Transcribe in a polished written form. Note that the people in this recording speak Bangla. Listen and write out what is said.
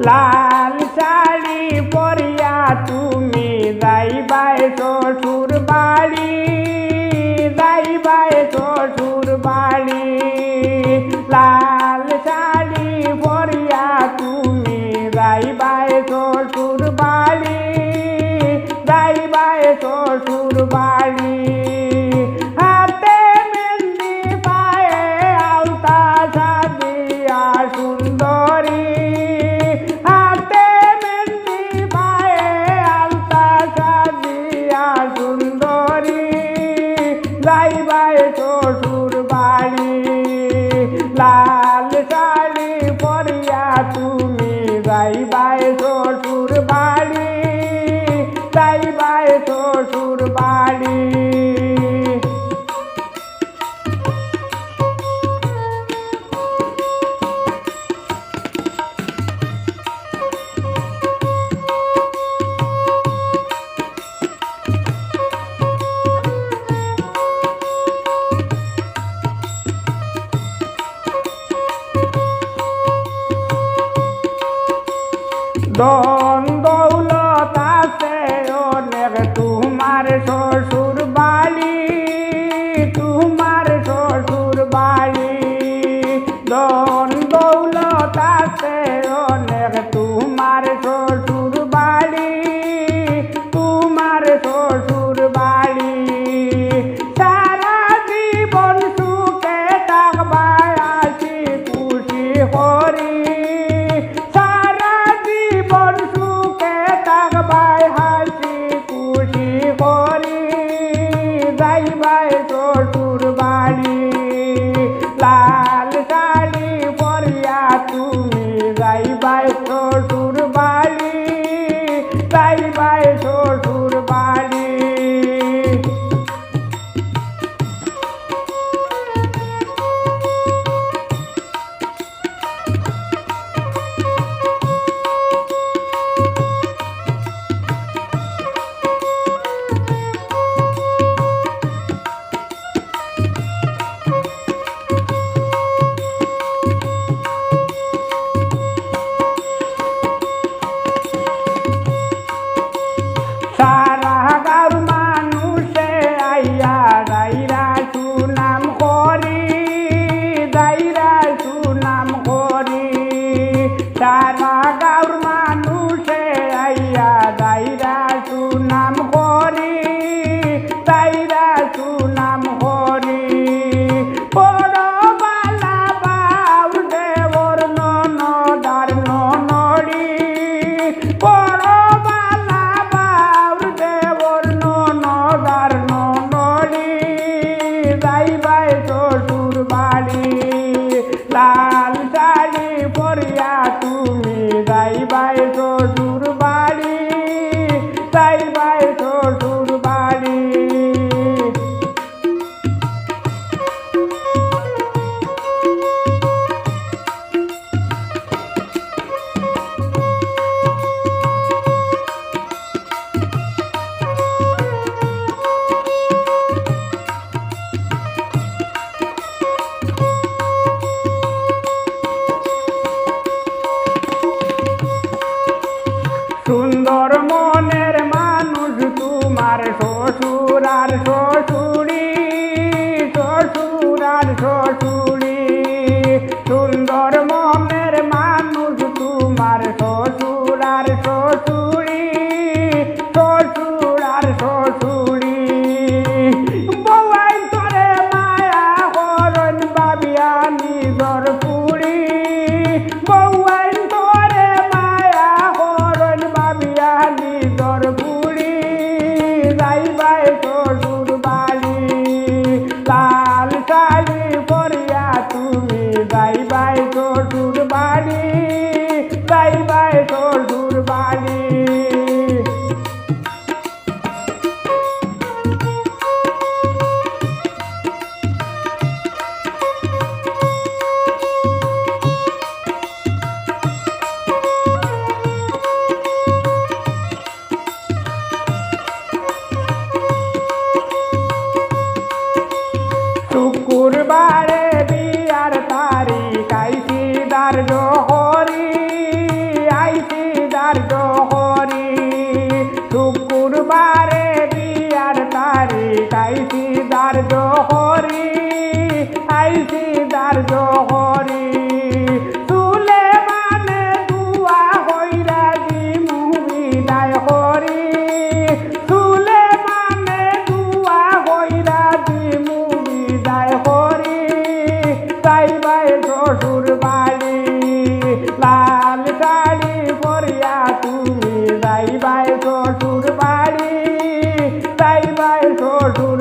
লাল শাড়ি পরিয়া তুমি যাইবাই শ্বশুর বাড়ি, যাইবাই শ্বশুর বাড়ি। লাল শাড়ি পরিয়া তুমি যাইবাই শ্বশুর বাড়ি, যাইবাই শ্বশুর বাড়ি। হাতে মেহেন্দি পায়ে আলতা সাজিয়া সুন্দরী, হাতে মেহেন্দি পায়ে আলতা সাজিয়া সুন্দরী, যাইবাই শ্বশুর বাড়ি। লাল শাড়ি পরিয়া তুমি যাইবাই শ্বশুর বাড়ি, যাইবাই শ্বশুর বাড়ি। ধন দৌলত আছে অনেক তোমার শ্বশুর বাড়ি, তোমার শ্বশুর বাড়ি। ধন দৌলত আছে অনেক তোমার শ্বশুর বাড়ি, তোমার শ্বশুর বাড়ি। সারা জীবন সুখে থাকবাই আছি খুশি করি, সারা জীবন সুখে থাকবাই হাসি খুশি করি, যাইবাই শ্বশুর বাড়ি। লাল শাড়ি পরিয়া তুমি যাইবাই শ্বশুর বাড়ি, যাইবাই শ্বশুর বাড়ি। সারা গাঁর মানুষে আইয়া দাইরা সুনাম করি, দাইরা সুনাম করি। সারা গাঁর মানুষে আইয়া দাইরা সুনাম করি, দাইরা সুনাম করি। বড় বালা বাউর দেবর ননদার ননড়ি, বড় বালা বাউর দেবর ননদার ননড়ি, যাইবাই শ্বশুর বাড়ি। লাল শাড়ি পরিয়া তুমি যাইবাই শ্বশুর বাড়ি, যাইবাই শ্বশুর বাড়ি। করি তুলে মানে দুয়া হইরা দিমু বিদায় করি তুলে মানে দুয়া হইরা দিমু বিদায় করি তাই ভাই শ্বশুর বাড়ি লাল শাড়ি পরিয়া তুমি যাই ভাই শ্বশুর বাড়ি তাই ভাই শ্বশুর